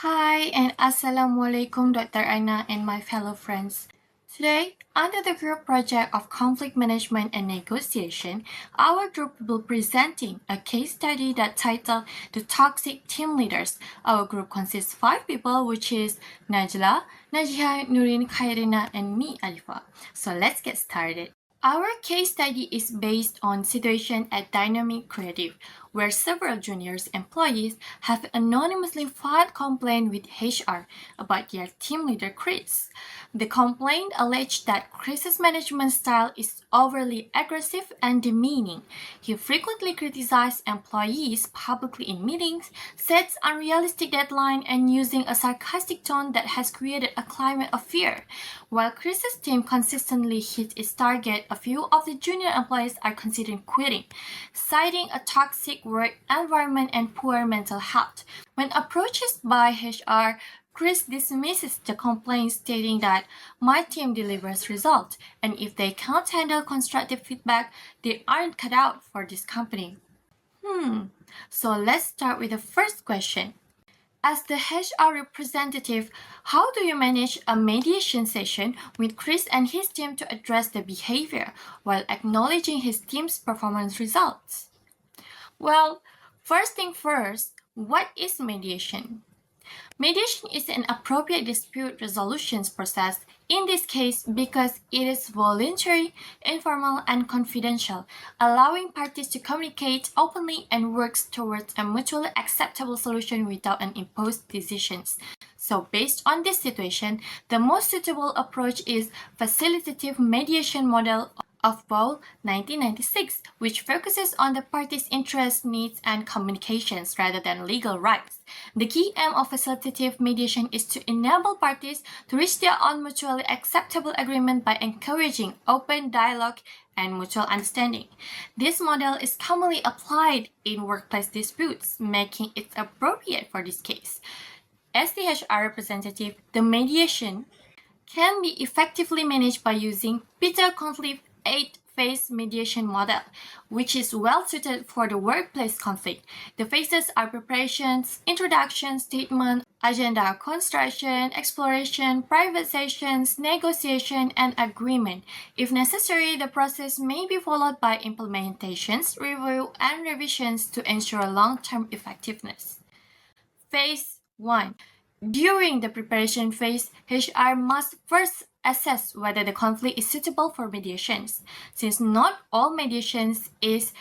Hi and Assalamualaikum Dr. Aina and my fellow friends. Today, under the group project of conflict management and negotiation, our group will be presenting a case study that titled The Toxic Team Leaders. Our group consists of 5 people, which is NAJLA, NAJIHA, NURIN, KHAIRINA, and me, ALIFA. So let's get started. Our case study is based on situation at Dynamic Creative, where several juniors employees have anonymously filed complaint with HR about their team leader Chris. The complaint alleged that Chris's management style is overly aggressive and demeaning. He frequently criticizes employees publicly in meetings, sets unrealistic deadlines, and using a sarcastic tone that has created a climate of fear. While Chris's team consistently hit its target, a few of the junior employees are considering quitting, citing a toxic work environment and poor mental health. When approached by HR, Chris dismisses the complaint, stating that my team delivers results, and if they can't handle constructive feedback, they aren't cut out for this company. So let's start with the first question. As the HR representative, how do you manage a mediation session with Chris and his team to address the behavior while acknowledging his team's performance results? Well, first thing first, what is mediation? Mediation is an appropriate dispute resolution process, in this case because it is voluntary, informal, and confidential, allowing parties to communicate openly and work towards a mutually acceptable solution without an imposed decisions. So based on this situation, the most suitable approach is facilitative mediation model of Ball 1996, which focuses on the parties' interests, needs, and communications rather than legal rights. The key aim of facilitative mediation is to enable parties to reach their own mutually acceptable agreement by encouraging open dialogue and mutual understanding. This model is commonly applied in workplace disputes, making it appropriate for this case. As the HR representative, the mediation can be effectively managed by using Peter Conflict 8-phase mediation model, which is well suited for the workplace conflict. The phases are preparations, introduction, statement, agenda construction, exploration, private sessions, negotiation, and agreement. If necessary, the process may be followed by implementations, review, and revisions to ensure long-term effectiveness. Phase 1. During the preparation phase, HR must first assess whether the conflict is suitable for mediations, since not all mediations is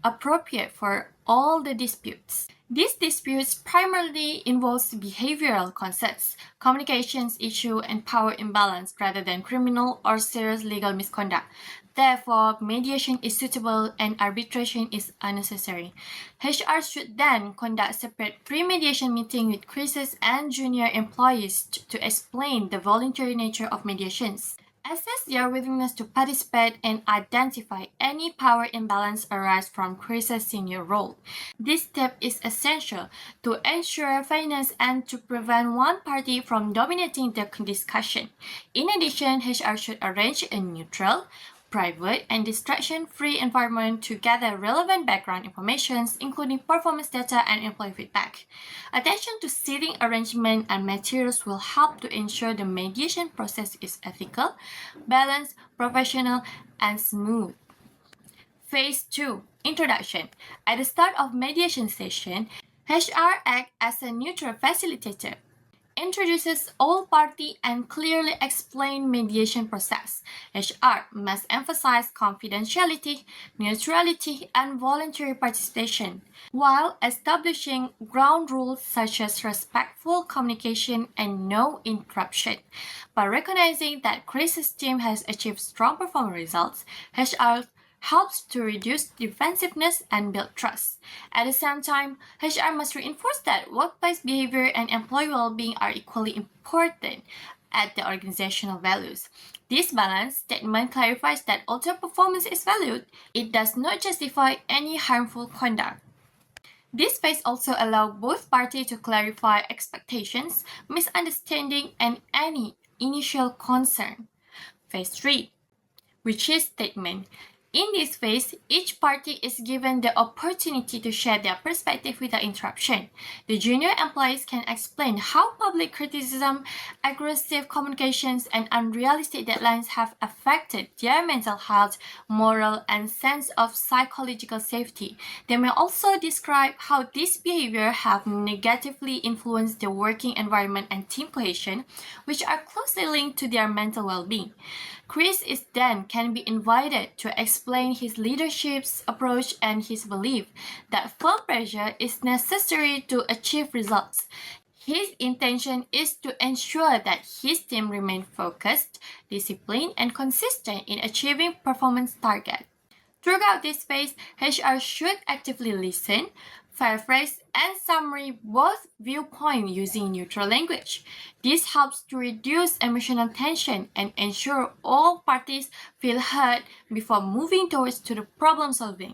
appropriate for all the disputes. These disputes primarily involve behavioral concepts, communications issue, and power imbalance rather than criminal or serious legal misconduct. Therefore, mediation is suitable and arbitration is unnecessary. HR should then conduct separate pre-mediation meetings with Chris's and junior employees to explain the voluntary nature of mediations, assess their willingness to participate, and identify any power imbalance arise from Chris's senior role. This step is essential to ensure fairness and to prevent one party from dominating the discussion. In addition, HR should arrange a neutral, private, and distraction-free environment to gather relevant background information, including performance data and employee feedback. Attention to seating arrangement and materials will help to ensure the mediation process is ethical, balanced, professional, and smooth. Phase 2. Introduction. At the start of mediation session, HR acts as a neutral facilitator, introduces all parties and clearly explain mediation process. HR must emphasize confidentiality, neutrality, and voluntary participation, while establishing ground rules such as respectful communication and no interruption. By recognizing that Chris's team has achieved strong performance results, HR helps to reduce defensiveness and build trust. At the same time, HR must reinforce that workplace behavior and employee well-being are equally important at the organizational values. This balanced statement clarifies that although performance is valued, it does not justify any harmful conduct. This phase also allows both parties to clarify expectations, misunderstanding, and any initial concern. Phase 3, which is statement. In this phase, each party is given the opportunity to share their perspective without interruption. The junior employees can explain how public criticism, aggressive communications, and unrealistic deadlines have affected their mental health, moral, and sense of psychological safety. They may also describe how this behavior have negatively influenced the working environment and team cohesion, which are closely linked to their mental well-being. Chris can be invited to explain his leadership's approach and his belief that firm pressure is necessary to achieve results. His intention is to ensure that his team remain focused, disciplined, and consistent in achieving performance targets. Throughout this phase, HR should actively listen, paraphrase, and summary both viewpoints using neutral language. This helps to reduce emotional tension and ensure all parties feel heard before moving towards to the problem solving.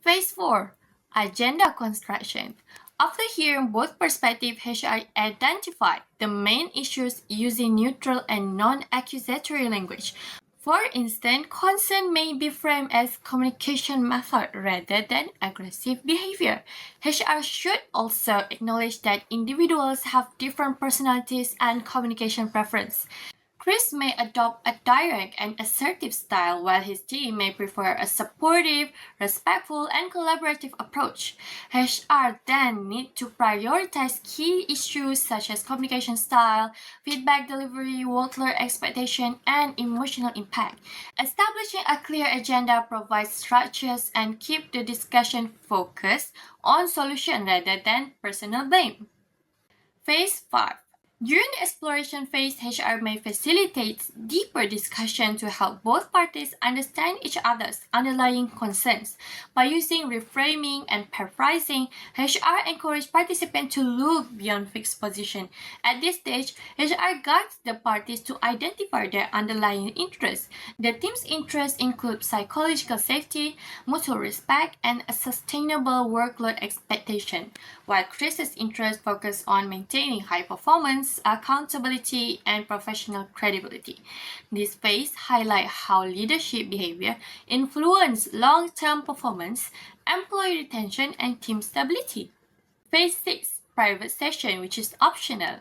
Phase 4. Agenda construction. After hearing both perspectives, HR identified the main issues using neutral and non-accusatory language. For instance, concern may be framed as communication method rather than aggressive behavior. HR should also acknowledge that individuals have different personalities and communication preferences. Chris may adopt a direct and assertive style, while his team may prefer a supportive, respectful, and collaborative approach. HR then need to prioritize key issues such as communication style, feedback delivery, workload expectation, and emotional impact. Establishing a clear agenda provides structures and keep the discussion focused on solution rather than personal blame. Phase 5. During the exploration phase, HR may facilitate deeper discussion to help both parties understand each other's underlying concerns. By using reframing and paraphrasing, HR encourages participants to look beyond fixed position. At this stage, HR guides the parties to identify their underlying interests. The team's interests include psychological safety, mutual respect, and a sustainable workload expectation, while Chris's interests focus on maintaining high performance, accountability, and professional credibility. This phase highlights how leadership behavior influences long-term performance, employee retention, and team stability. Phase 6. Private session, which is optional.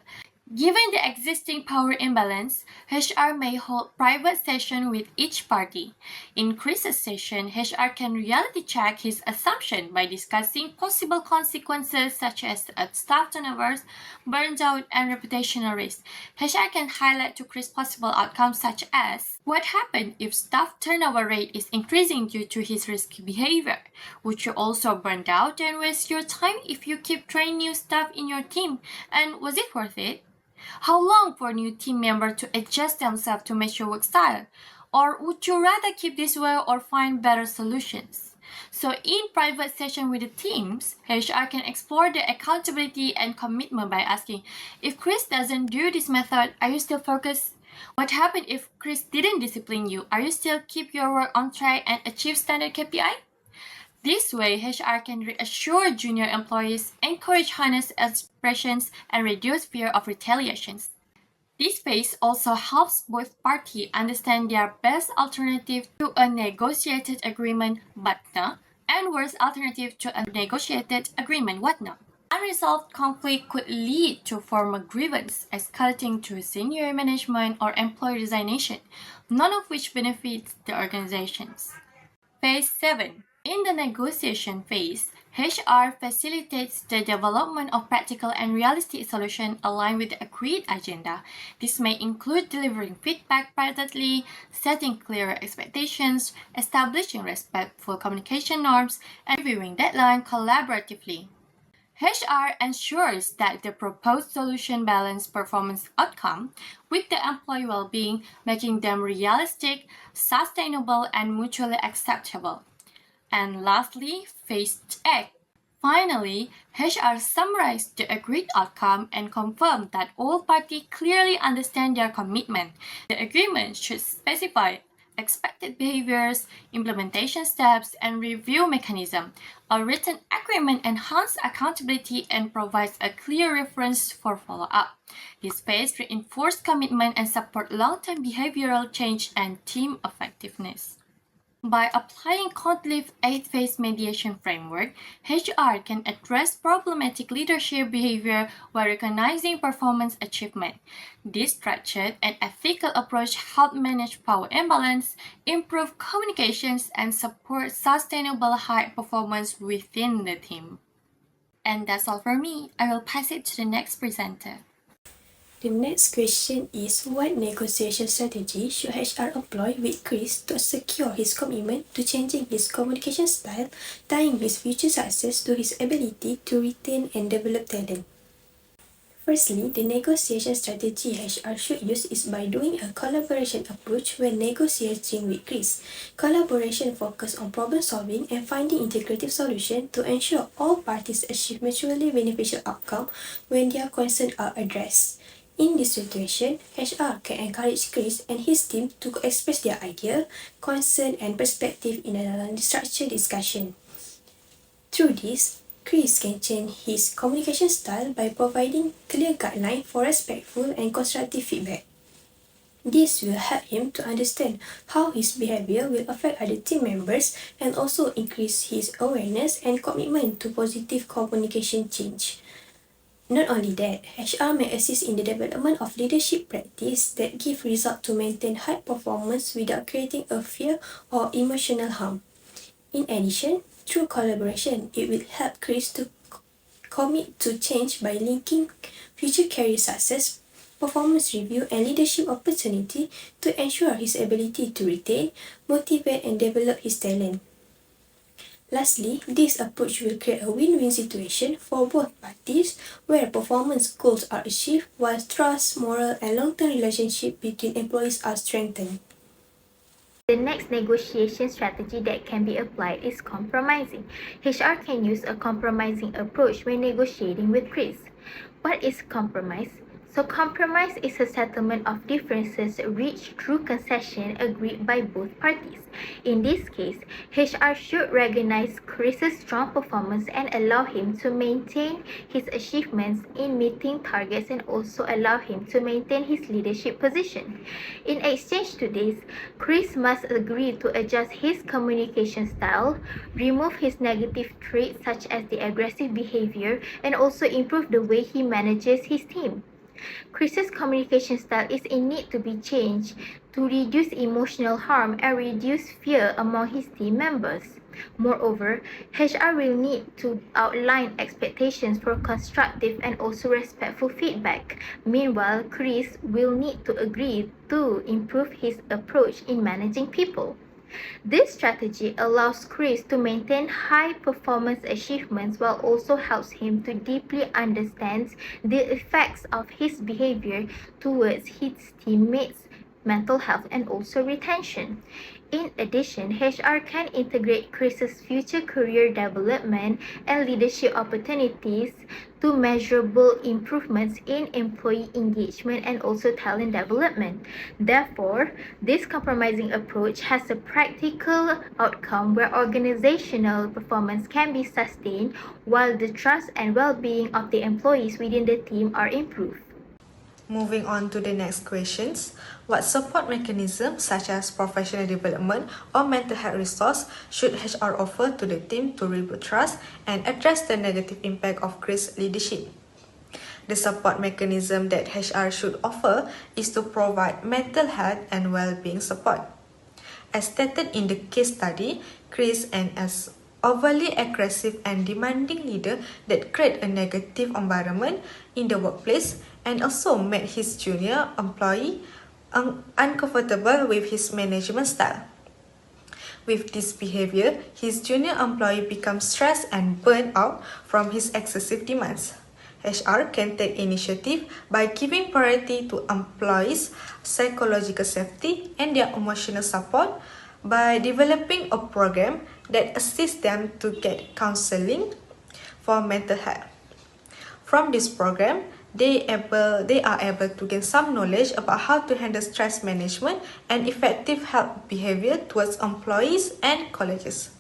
Given the existing power imbalance, HR may hold private session with each party. In Chris's session, HR can reality check his assumption by discussing possible consequences such as staff turnovers, burnout, and reputational risk. HR can highlight to Chris possible outcomes such as what happens if staff turnover rate is increasing due to his risky behavior. Would you also burn out and waste your time if you keep training new staff in your team? And was it worth it? How long for a new team member to adjust themselves to match your work style? Or would you rather keep this way or find better solutions? So in private session with the teams, HR can explore the accountability and commitment by asking, if Chris doesn't do this method, are you still focused? What happened if Chris didn't discipline you? Are you still keep your work on track and achieve standard KPI? This way, HR can reassure junior employees, encourage honest expressions, and reduce fear of retaliations. This phase also helps both parties understand their best alternative to a negotiated agreement but no, and worst alternative to a negotiated agreement what no. Unresolved conflict could lead to formal grievance, escalating to senior management or employee resignation, none of which benefits the organizations. Phase 7. In the negotiation phase, HR facilitates the development of practical and realistic solutions aligned with the agreed agenda. This may include delivering feedback privately, setting clearer expectations, establishing respectful communication norms, and reviewing deadlines collaboratively. HR ensures that the proposed solution balance performance outcome with the employee well-being, making them realistic, sustainable, and mutually acceptable. And lastly, phase 8. Finally, HR summarized the agreed outcome and confirmed that all parties clearly understand their commitment. The agreement should specify expected behaviors, implementation steps, and review mechanism. A written agreement enhances accountability and provides a clear reference for follow-up. This phase reinforces commitment and supports long-term behavioral change and team effectiveness. By applying Contlife's 8-phase mediation framework, HR can address problematic leadership behavior while recognizing performance achievement. This structured and ethical approach helps manage power imbalance, improve communications, and support sustainable high performance within the team. And that's all for me. I will pass it to the next presenter. The next question is, what negotiation strategy should HR employ with Chris to secure his commitment to changing his communication style, tying his future success to his ability to retain and develop talent? Firstly, the negotiation strategy HR should use is by doing a collaboration approach when negotiating with Chris. Collaboration focuses on problem solving and finding integrative solutions to ensure all parties achieve mutually beneficial outcomes when their concerns are addressed. In this situation, HR can encourage Chris and his team to express their idea, concern, and perspective in a structured discussion. Through this, Chris can change his communication style by providing clear guidelines for respectful and constructive feedback. This will help him to understand how his behavior will affect other team members and also increase his awareness and commitment to positive communication change. Not only that, HR may assist in the development of leadership practice that give result to maintain high performance without creating a fear or emotional harm. In addition, through collaboration, it will help Chris to commit to change by linking future career success, performance review, and leadership opportunity to ensure his ability to retain, motivate, and develop his talent. Lastly, this approach will create a win-win situation for both parties where performance goals are achieved while trust, moral, and long-term relationship between employees are strengthened. The next negotiation strategy that can be applied is compromising. HR can use a compromising approach when negotiating with Chris. What is compromise? So compromise is a settlement of differences reached through concession agreed by both parties. In this case, HR should recognize Chris's strong performance and allow him to maintain his achievements in meeting targets and also allow him to maintain his leadership position. In exchange to this, Chris must agree to adjust his communication style, remove his negative traits such as the aggressive behavior, and also improve the way he manages his team. Chris's communication style is in need to be changed to reduce emotional harm and reduce fear among his team members. Moreover, HR will need to outline expectations for constructive and also respectful feedback. Meanwhile, Chris will need to agree to improve his approach in managing people. This strategy allows Chris to maintain high performance achievements while also helps him to deeply understand the effects of his behavior towards his teammates' mental health and also retention. In addition, HR can integrate Chris's future career development and leadership opportunities to measurable improvements in employee engagement and also talent development. Therefore, this compromising approach has a practical outcome where organizational performance can be sustained while the trust and well-being of the employees within the team are improved. Moving on to the next questions. What support mechanisms such as professional development or mental health resource should HR offer to the team to rebuild trust and address the negative impact of Chris' leadership? The support mechanism that HR should offer is to provide mental health and well-being support. As stated in the case study, Chris and as overly aggressive and demanding leader that create a negative environment in the workplace and also made his junior employee uncomfortable with his management style. With this behavior, his junior employee becomes stressed and burned out from his excessive demands. HR can take initiative by giving priority to employees' psychological safety and their emotional support by developing a program that assists them to get counseling for mental health. From this program, they are able to gain some knowledge about how to handle stress management and effective health behavior towards employees and colleagues.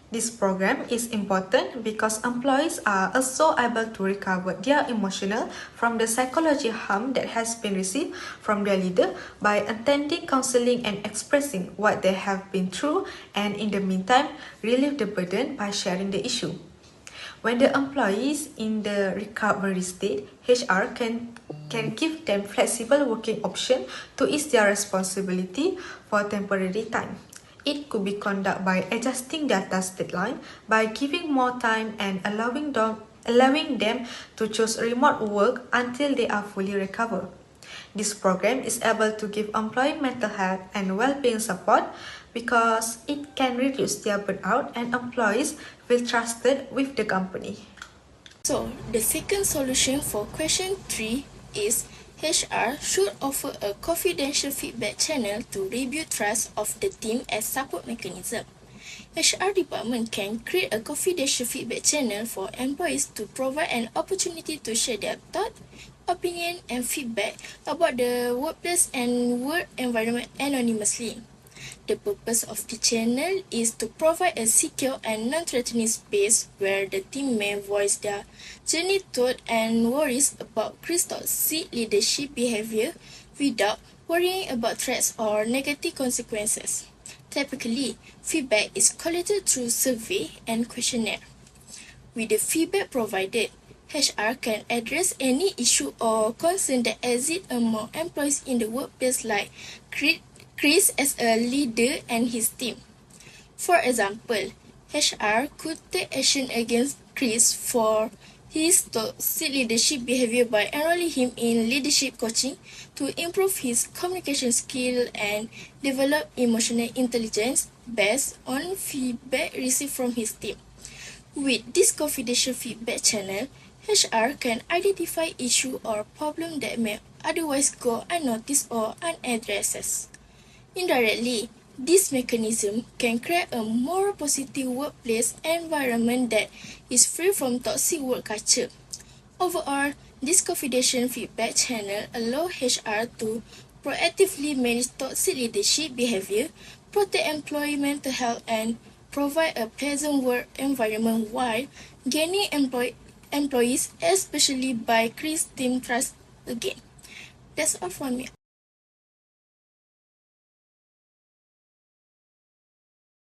This program is important because employees are also able to recover their emotional from the psychology harm that has been received from their leader by attending counseling and expressing what they have been through, and in the meantime relieve the burden by sharing the issue. When the employees in the recovery state, HR can give them flexible working option to ease their responsibility for temporary time. It could be conducted by adjusting their task deadline, by giving more time and allowing them to choose remote work until they are fully recovered. This program is able to give employee mental health and well-being support because it can reduce their burnout and employees feel trusted with the company. So, the second solution for question 3 is HR should offer a confidential feedback channel to rebuild trust of the team as support mechanism. HR department can create a confidential feedback channel for employees to provide an opportunity to share their thoughts, opinion, and feedback about the workplace and work environment anonymously. The purpose of the channel is to provide a secure and non-threatening space where the team may voice their genuine thoughts and worries about Chris' toxic leadership behavior without worrying about threats or negative consequences. Typically, feedback is collected through survey and questionnaire. With the feedback provided, HR can address any issue or concern that exist among employees in the workplace, like Chris as a leader and his team. For example, HR could take action against Chris for his toxic leadership behavior by enrolling him in leadership coaching to improve his communication skill and develop emotional intelligence based on feedback received from his team. With this confidential feedback channel, HR can identify issues or problems that may otherwise go unnoticed or unaddressed. Indirectly, this mechanism can create a more positive workplace environment that is free from toxic work culture. Overall, this confidential feedback channel allows HR to proactively manage toxic leadership behavior, protect employee mental health, and provide a pleasant work environment while gaining employees, especially by increasing team trust again. That's all from me.